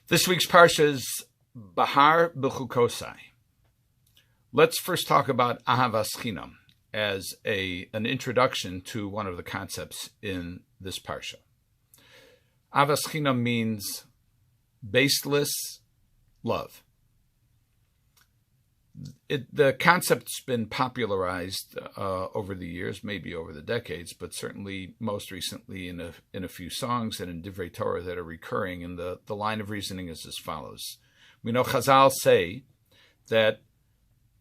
This week's Parshas Bahar B'chukosai. Let's first talk about Ahavas Chinam as an introduction to one of the concepts in this Parsha. Ahavas Chinam means baseless love. The concept's been popularized over the years, maybe over the decades, but certainly most recently in a few songs and in Divrei Torah that are recurring. And the line of reasoning is as follows. We know Chazal say that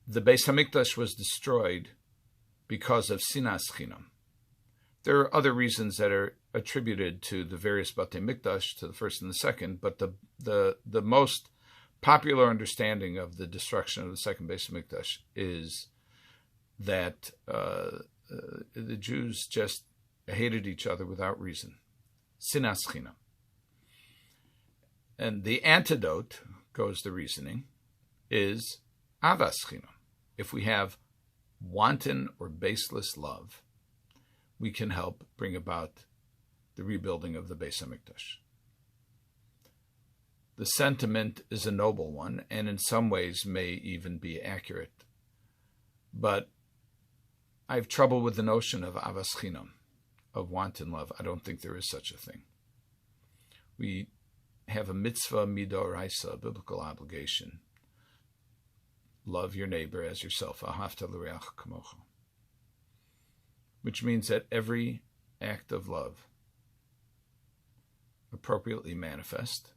the Beis HaMikdash was destroyed because of Sinas Chinam. There are other reasons that are attributed to the various Batei Mikdash, to the first and the second, but the most popular understanding of the destruction of the second Beis HaMikdash is that the Jews just hated each other without reason. Sinas Chinam. And the antidote, goes the reasoning, is Ahavas Chinam. If we have wanton or baseless love, we can help bring about the rebuilding of the Beis HaMikdash. The sentiment is a noble one, and in some ways may even be accurate. But I have trouble with the notion of Ahavas Chinam, of wanton love. I don't think there is such a thing. We have a mitzvah midoraisa, a biblical obligation. Love your neighbor as yourself, ahavta l'reach kamocha. Which means that every act of love, appropriately manifest,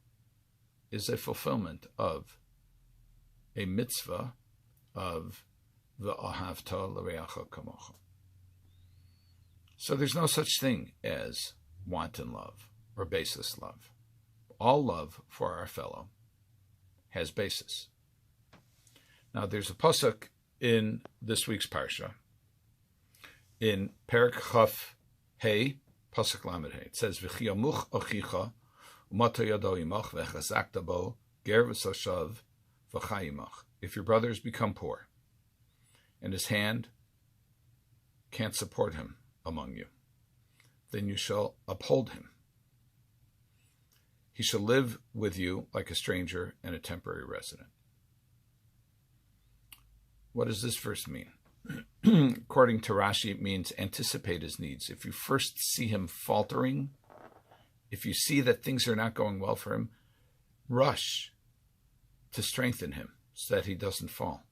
is a fulfillment of a mitzvah of the ahavta l'reach kamocha. So there's no such thing as wanton love or baseless love. All love for our fellow has basis. Now, there's a pasuk in this week's parsha, in Perek Chaf Hey, pasuk Lamed Hey. It says, "V'chiyamuch ochicha umato yado imach v'chazakta bo ger v'soshav v'chayimach." If your brothers become poor, and his hand can't support him among you, then you shall uphold him. He shall live with you like a stranger and a temporary resident. What does this verse mean? According to Rashi, it means anticipate his needs. If you first see him faltering, if you see that things are not going well for him, rush to strengthen him so that he doesn't fall.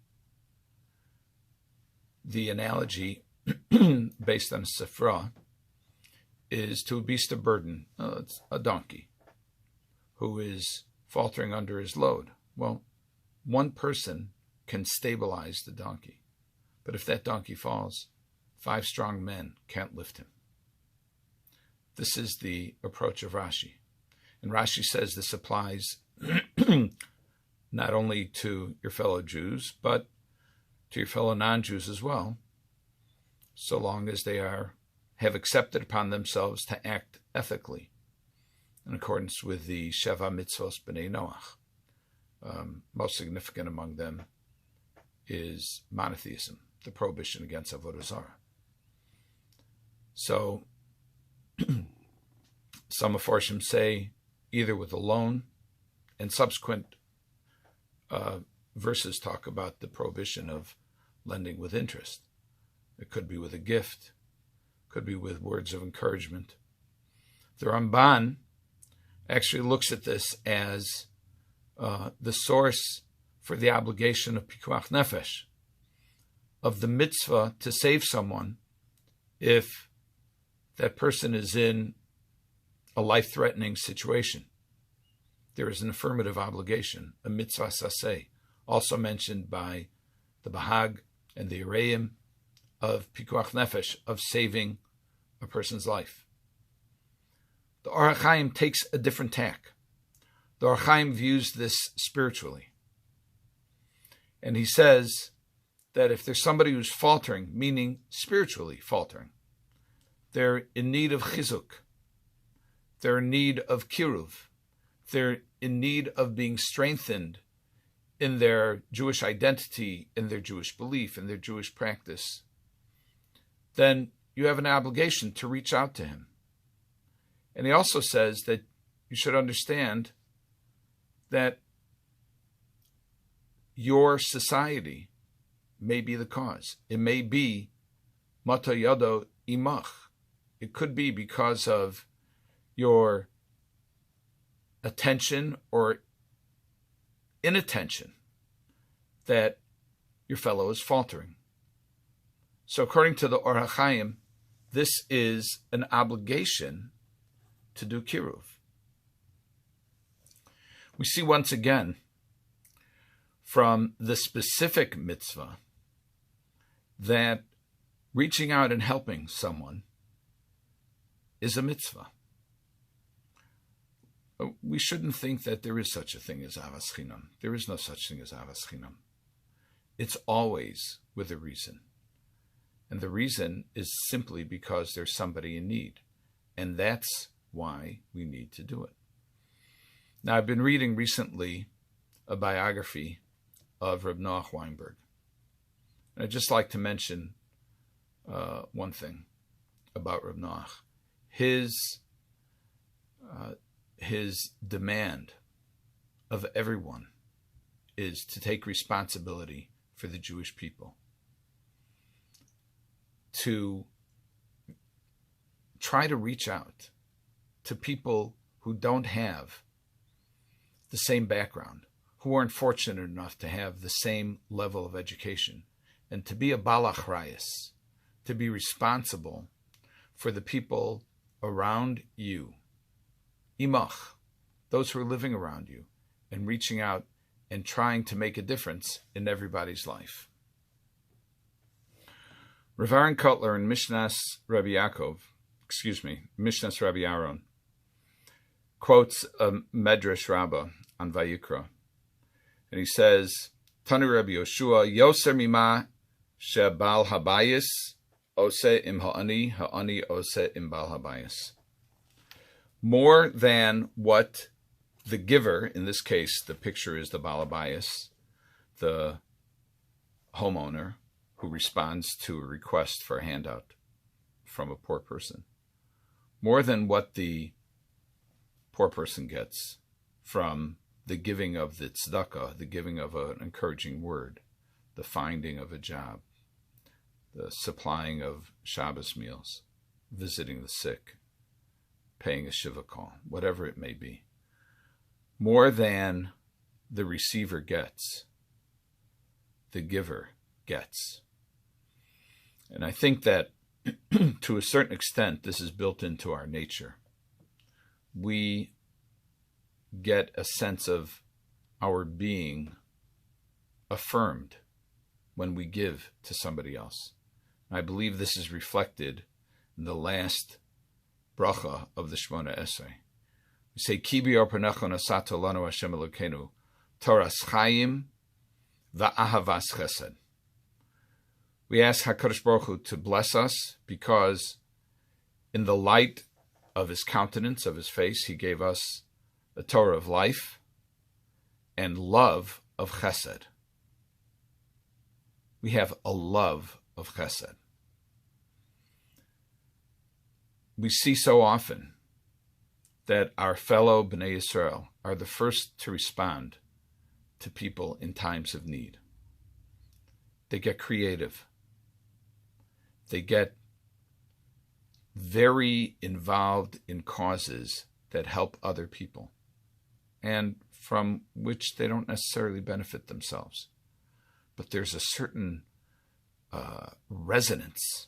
The analogy based on Sifra is to a beast of burden. It's a donkey who is faltering under his load. Well, one person can stabilize the donkey. But if that donkey falls, 5 strong men can't lift him. This is the approach of Rashi. And Rashi says this applies not only to your fellow Jews, but to your fellow non-Jews as well, so long as they have accepted upon themselves to act ethically in accordance with the Sheva Mitzvos B'nai Noach. Most significant among them is monotheism, the prohibition against Avodah Zarah. So, some Mefarshim say either with a loan, and subsequent verses talk about the prohibition of lending with interest. It could be with a gift, could be with words of encouragement. The Ramban actually looks at this as the source for the obligation of pikuach nefesh, of the mitzvah to save someone if that person is in a life-threatening situation. There is an affirmative obligation, a mitzvah saseh, also mentioned by the Bahag and the Areim, of pikuach nefesh, of saving a person's life. The Or HaChaim takes a different tack. The Or HaChaim views this spiritually. And he says that if there's somebody who's faltering, meaning spiritually faltering, they're in need of chizuk, they're in need of kiruv, they're in need of being strengthened in their Jewish identity, in their Jewish belief, in their Jewish practice, then you have an obligation to reach out to him. And he also says that you should understand that your society may be the cause. It may be mata yado imach. It could be because of your attention or inattention that your fellow is faltering. So according to the Or HaChaim, this is an obligation to do kiruv. We see once again from the specific mitzvah that reaching out and helping someone is a mitzvah. We shouldn't think that there is such a thing as Ahavas Chinam. There is no such thing as Ahavas Chinam. It's always with a reason. And the reason is simply because there's somebody in need. And that's why we need to do it. Now, I've been reading recently a biography of Reb Noach Weinberg. And I'd just like to mention one thing about Reb Noach. His demand of everyone is to take responsibility for the Jewish people, to try to reach out to people who don't have the same background, who aren't fortunate enough to have the same level of education, and to be a balachrayas, to be responsible for the people around you, imach, those who are living around you, and reaching out and trying to make a difference in everybody's life. Rav Aaron Kotler in Mishnas Rabbi Aaron, quotes a Medrash Rabbah on Vayikra, and he says, Tanu Rabbi Yoshua, Yoser mima shebal habayis ose im ha'ani, ha'ani ose im bal habayis. More than what the giver, in this case, the picture is the bal habayis, the homeowner who responds to a request for a handout from a poor person. More than what the poor person gets from the giving of the tzedakah, the giving of an encouraging word, the finding of a job, the supplying of Shabbos meals, visiting the sick, paying a shiva call, whatever it may be. More than the receiver gets, the giver gets. And I think that to a certain extent, this is built into our nature. We get a sense of our being affirmed when we give to somebody else. I believe this is reflected in the last bracha of the Shemona Esrei. We say, Ki b'or panecha nasato lanu Hashem Elokeinu, Toras Chaim va'ahavas chesed. We ask HaKadosh Baruch Hu to bless us because in the light of his countenance, of his face, he gave us a Torah of life and love of chesed. We have a love of chesed. We see so often that our fellow Bnei Yisrael are the first to respond to people in times of need. They get creative. They get very involved in causes that help other people and from which they don't necessarily benefit themselves. But there's a certain resonance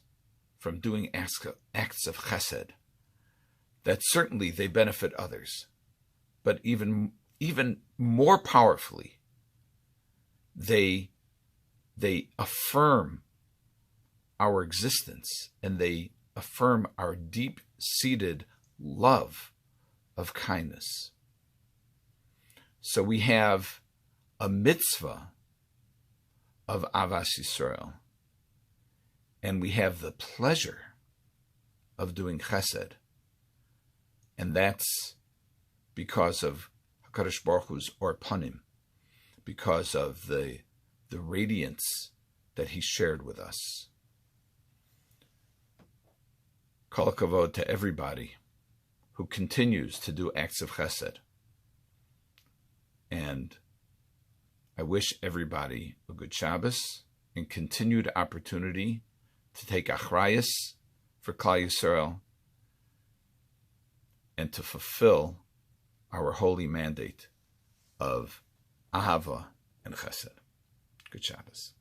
from doing acts of chesed that certainly they benefit others, but even more powerfully, they affirm our existence, and they affirm our deep-seated love of kindness. So we have a mitzvah of Avas Yisrael, and we have the pleasure of doing chesed, and that's because of HaKadosh Baruch Hu's Or Panim, because of the radiance that he shared with us. Kol hakavod to everybody who continues to do acts of chesed. And I wish everybody a good Shabbos and continued opportunity to take achrayus for Klal Yisrael and to fulfill our holy mandate of Ahava and Chesed. Good Shabbos.